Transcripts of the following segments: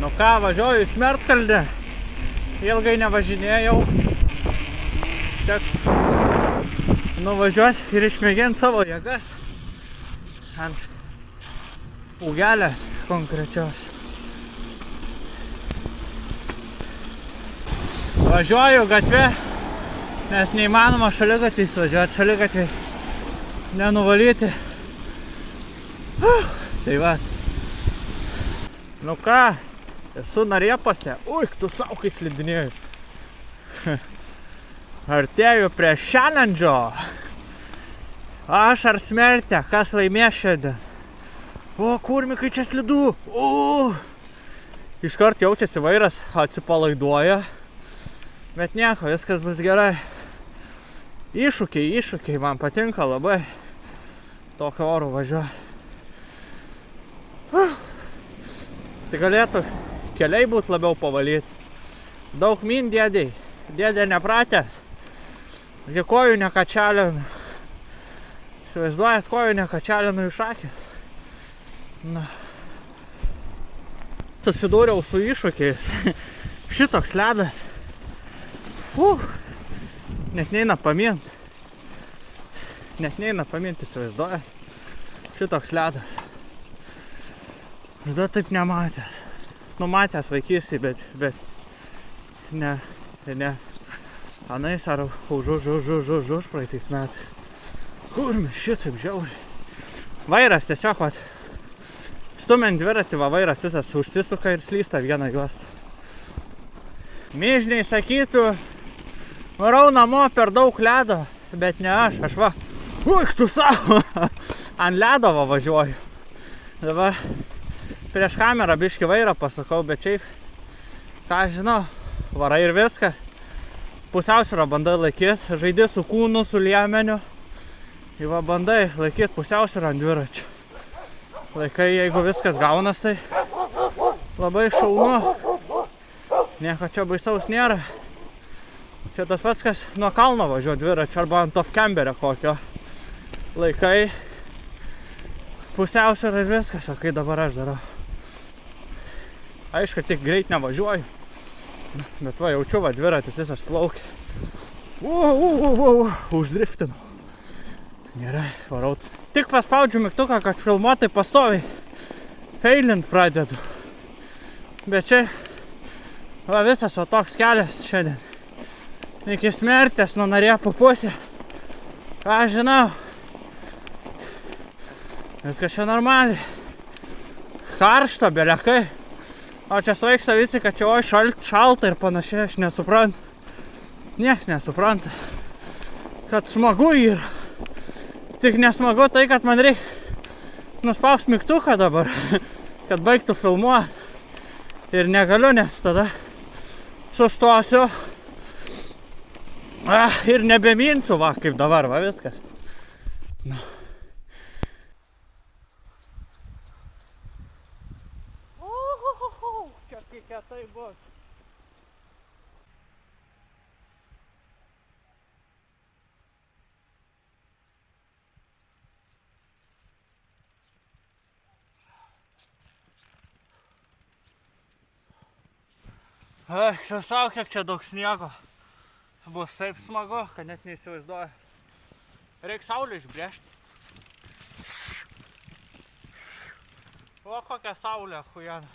Nu ką, važiuoju į Smertkalnį. Ilgai nevažinėjau. Teks nuvažiuoti ir išmėginti savo jėgą ant ugelės konkrečios. Važiuoju gatvę, nes neįmanoma šaligatviais važiuoti, šaligatviai nenuvalyti. Tai va. Nu ką, esu Narėpose. Ui, tu sau kai slidinėjai. Artėju prie challenge'o. Aš ar Smertė, kas laimės šiandien? O, kurmikai čia slidu. Iškart jaučiasi vairas, atsipalaiduoja. Bet nieko, viskas bus gerai. Iššūkiai, man patinka labai tokio oro važiuoti. Tai galėtų keliai būti labiau pavalyti. Daug min dėdė nepratęs. Kojų nekačialinu. Įsivaizduojat, kojų nekačialinu iš akės. Susidūriau su iššūkiais. Šitoks ledas. Net neina pamint. Įsivaizduojat. Šitoks ledas. Aš dar taip nematęs. Numatęs vaikystėj, bet ne. Anais ar už praeitais metais. Kurmi, šitaip žiauriai. Vairas tiesiog, vat, stumiant dviratį, vairas visas užsisuka ir slysta vieną juostą. Myžniai sakytų, varau namo per daug ledo, bet ne aš va. Ui, tu savo, ant ledo važiuoju. Dabar prieš kamerą biškį vairą pasakau, bet šiaip, ką aš žinau, varai ir viskas. Pusiausvyrą bandai laikyti, žaidi su kūnu, su liemeniu. Ir va bandai laikyti pusiausvyrą ant dviračio. Laikai, jeigu viskas gaunas, tai labai šaunu. Nieko čia baisaus nėra. Čia tas pats, kas nuo kalno važiuoja dviračio arba ant ofkemberio kokio. Laikai pusiausvyrą ir viskas, o kai dabar aš darau. Aišku, tik greit nevažiuoju. Bet va, jaučiu, va, dviratis visas plaukia. Uždriftinu. Gerai, varau. Tik paspaudžiu mygtuką, kad filmuotai pastoviai feilint pradedu. Bet čia, va, visas o toks kelias šiandien. Iki Smertės nuo Narėpų pusė. Aš žinau. Viskas čia normaliai. Karšta, belekai. O čia svaigsta visi, kad čia oi šalta ir panašiai, aš nesuprantu. Nieks nesupranta, kad smagu yra. Tik nesmagu tai, kad man reikia nuspaust mygtuką dabar, kad baigtų filmuoti. Ir negaliu, nes tada sustosiu. Ir nebeminsiu, va, kaip dabar, va, viskas. Tai bus. Sau, kiek čia daug sniego. Bus taip smagu, kad net neįsivaizduoju. Reikia saulę išbrėžti. O, kokia saulė, chujana.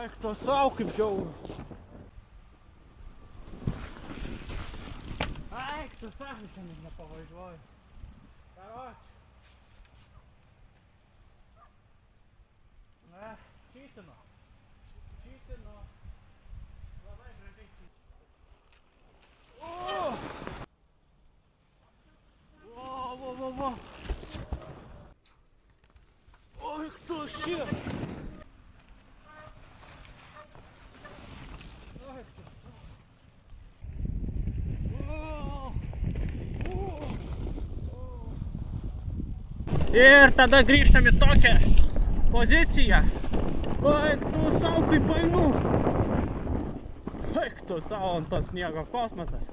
Eik, tu sau kaip žiauru. Eik, tu sau šiandien nepavažiuoju. Karoči. Čytinu. Labai gražiai čytinu. Vo. Oi, tu šie. Ir tada grįžtam į tokią Pozicija. Eik tu savo, kaip einu. Eik tu savo ant tos sniego kosmosas.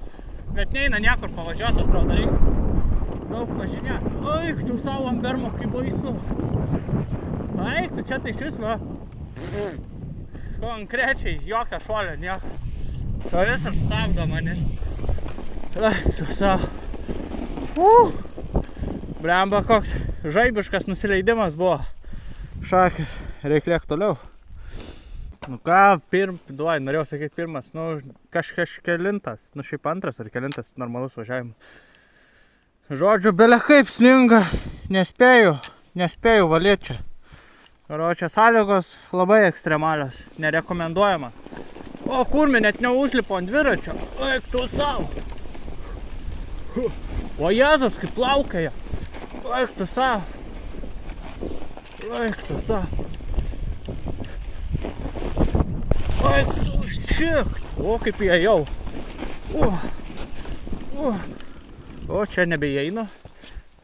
Bet neina niekur pavažiuoti, atrodo, reikia daug važinėti. Eik tu savo ant bermo, kaip baisu. Eik tu čia tai šis va. Konkrečiai jokio šuolio nieko. Čia visas stabdo mane. Eik tu savo. Blemba, koks žaibiškas nusileidimas buvo. Šakis, reikia lėkti toliau. Nu ką, norėjau sakyti pirmas, kažkelintas, šiaip antras ar kelintas normalus važiavimas. Žodžiu, bele kaip sninga, nespėju valėti čia. Karočią, sąlygos labai ekstremalios, nerekomenduojama. O kurmi, net neužlipo ant dviračio, eik tu savo. O Jėzus, kaip plaukėja, eik tu savo. Eik tu savo. Eik tu šik. O, kaip įėjau. O, čia nebeįeinu.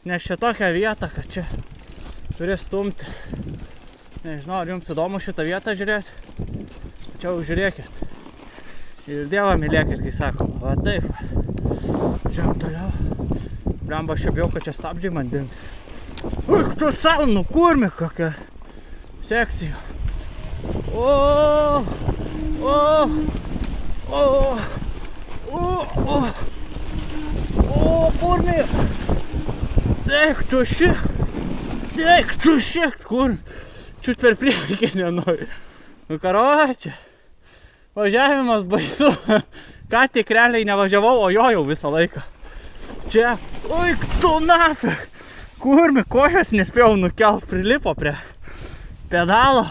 Nes čia tokia vieta, kad čia turi stumti. Nežinau, ar jums įdomu šitą vietą žiūrėti. Tačiau žiūrėkit. Ir Dievą mylėkit, kai sakoma. Va taip. Žiūrėm toliau. Blemba, aš bijau, kad čia stabdžiai man dings. Eik tu savo, nu kurmi kokia sekcija. O, kurmi. Eik tu šiek, kurmi. Čiut per priekį nenori. Nu karočią. Važiavimas baisu. Ką tik realiai nevažiavau, o jojau visą laiką. Čia. Eik tu nafik. Kurmi, kojas nespėjau nukelt, prilipo prie pedalo.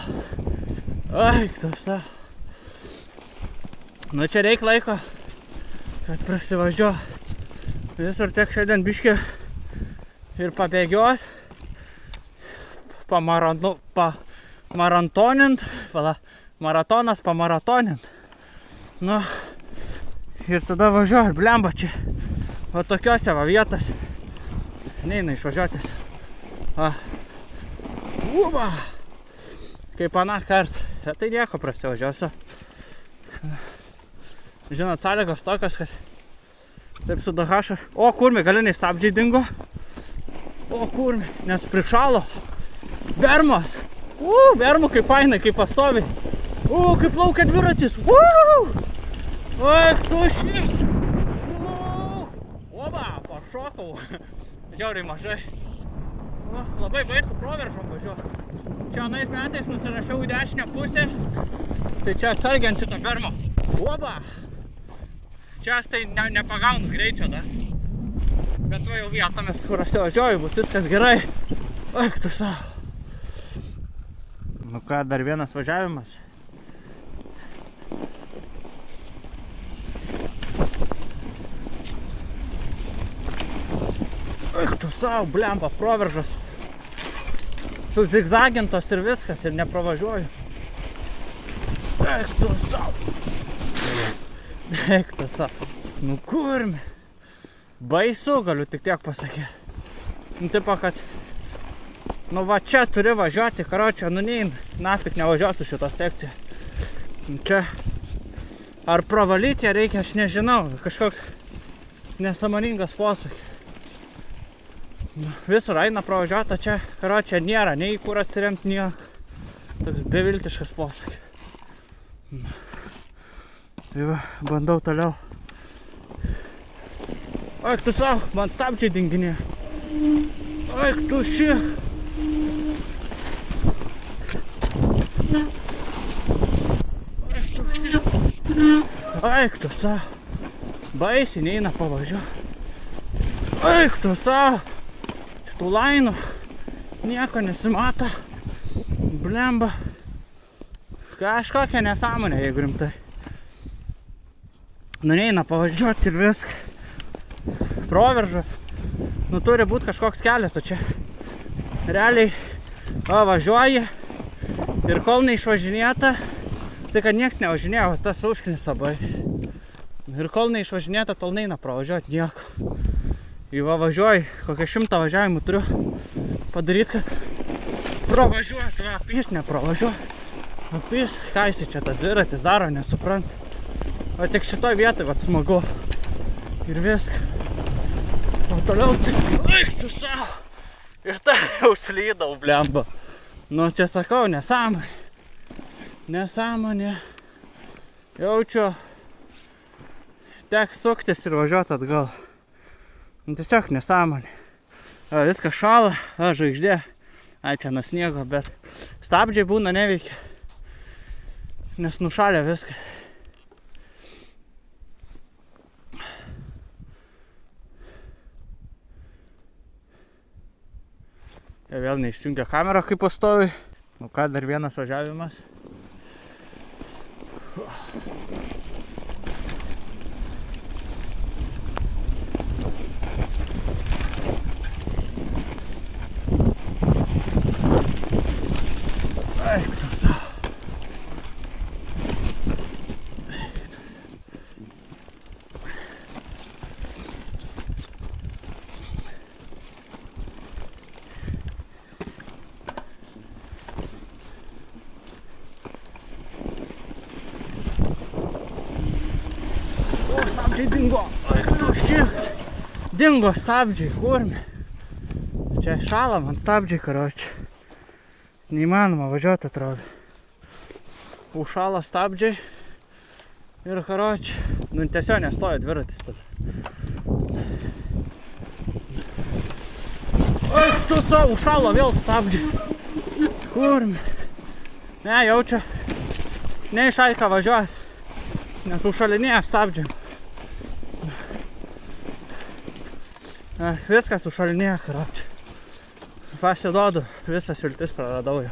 Eik tu savo. Nu čia reik laiko, kad prasivažiuo. Visur tiek šiandien biškį ir pabėgiot. Maratonas pamaratonint. Nu, ir tada važiuoju, blemba čia. Va tokiose va vietose. Neina išvažiuotis. Uba! Kaip aną kartą. Tai nieko prasivažiuosiu. Žinot, sąlygos tokios, kad taip su dahaša. O, kurmi, galiniai stabdžiai dingo. O, kurmi, nes prišalo. Bermos. Bermų kaip fainai, kaip pastoviai. Kaip plaukia dviratis. Eik tu šį. Oba, pašokau. Žiauriai mažai. Labai baisu proveržom važiuoju. Čia anais metais nusirašiau į dešinę pusę. Tai čia atsargiant šitą bermą. Oba. Čia aš tai nepagaunu greičio dar. Bet va jau vietomis, kur aš važiuoju, bus viskas gerai. Eik tu savo. Nu ką, dar vienas važiavimas. Eik tu savo, blemba, proveržas. Suzigzagintos ir viskas, ir nepravažiuoju. Eik tu savo. Eik tu savo. Nu kurmi. Baisu, galiu tik tiek pasakyti. Nu taip, kad nu va čia turi važiuoti, karočią, nu nein, nafik nevažiuosiu šitos sekciją. Čia ar pravalyti ją reikia, aš nežinau, kažkoks nesąmoningas posakis. Visur eina pravažiuota, čia, karočią, nėra, nei kur atsiremti nieko. Toks beviltiškas posakis. Tai va, bandau toliau. Eik tu savo, man stabdžiai dinginė. Eik tu šį. Eik tu savo. Baisiai neina pavažiuoti. Eik tu savo. Šitų lainų nieko nesimata. Blemba. Kažkokia nesąmonė, jeigu rimtai. Nu neina pavažiuoti ir viską. Proveržą. Nu turi būti kažkoks kelias, o čia realiai važiuoji ir kol neišvažinėta, tai kad nieks nevažinėjo, tas užknis labai. Ir kol neišvažinėta, tol neina pravažiuoti nieko. Į važiuoju, kokią 100 važiavimų turiu padaryti, kad pravažiuot, va, apys nepravažiuot. Apys, ką jis čia tas dviratis daro, nesuprant. O tik šitoj vietoj, va, smagu. Ir viską. O toliau tik, eik tu savo. Ir tai jau slydau, blemba. Nu, čia sakau, nesąmonė. Nesąmonė. Jaučiu. Teks suktis ir važiuoti atgal. Nu, tiesiog nesąmonė. Viskas šala, žvaigždė. Ai, čia nuo sniego, bet stabdžiai būna neveikia. Nes nušalė viską. Ir vėl neišsijungia kamera, kaip pastovi. Nu ką, dar vienas važiavimas. Eik tu savo. Stabdžiai dingo, eik tu šik. Dingo stabdžiai, kurmi. Čia šala man stabdžiai, karoči. Neįmanoma važiuoti, atrodo. Užšala stabdžiai. Ir karoči, nu tiesiog nestoja dviratis tada. Eik tu savo, užšala vėl stabdžiai. Kurmi. Ne, jaučia. Neišai ką važiuoti. Nes užšalinėja stabdžiai. Viskas užšalinėja, karoči. Pasiduodu, visas viltis praradau jau.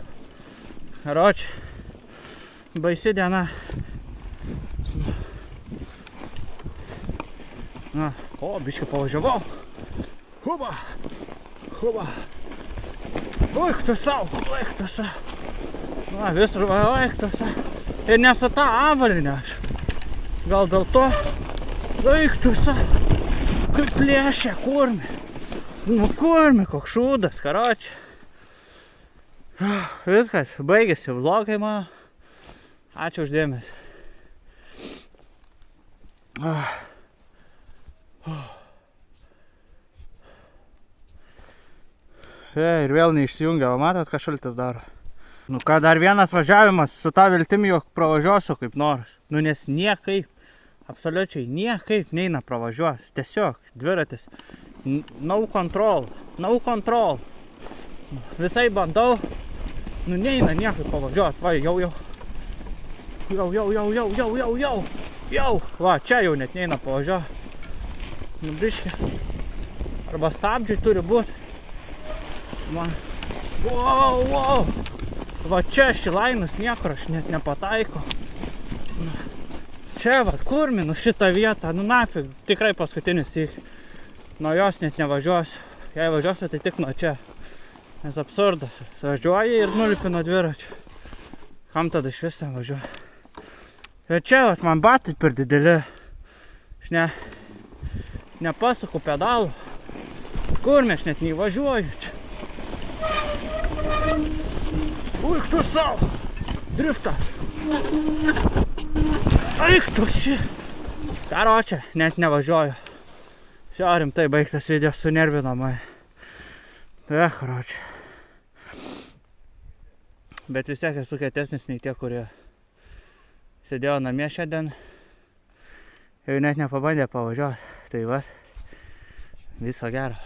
Karoči, baisi diena. Na, o, biškį pavažiavau. Huba, huba. Uik tu savo, uik tu savo. Na, visur, uik tu savo. Ir nesu tą avalinę aš. Gal dėl to, uik tu savo. Kaip plėšia, kurmi. Nu kurmi, koks šūdas, karoči. Viskas, baigėsi vlogai mano. Ačiū už dėmesį. Ir vėl neišsijungia, o matot, ką šaltis daro. Nu ką, dar vienas važiavimas su ta viltimi, jog pravažiuosiu kaip nors. Nu nes niekaip, absoliučiai niekaip neina pravažiuos. Tiesiog dviratis. No control, no control. Visai bandau. Nu neina niekaip pavažiuot. Va, jau. Jau. Va, čia jau net neina pavažiuot. Nu biškį. Arba stabdžiai turi būt. Man. Wow. Va čia šilainas niekur aš net nepataiko. Čia va, kurmi, nu šitą vietą, nu nafig, tikrai paskutinis iki. Nuo jos net nevažiuosiu. Jei važiuosiu, tai tik nuo čia. Nes absurdas. Važiuoji ir nulipi nuo dviračio. Kam tada iš vis ten važiuoju? Ir čia va, man batai per dideli. Aš nepasuku pedalų. Kurmi, aš net neįvažiuoju čia. Uik tu savo. Driftas. Eik tu ši. Karoči, net nevažiuoju. Šio rimtai baigtas video, sunervino mane. Tai, karoči. Bet vis tiek esu kietesnis nei tie, kurie sėdėjo namie šiandien. Ir net nepabandė pavažiuoti. Tai va, viso gero.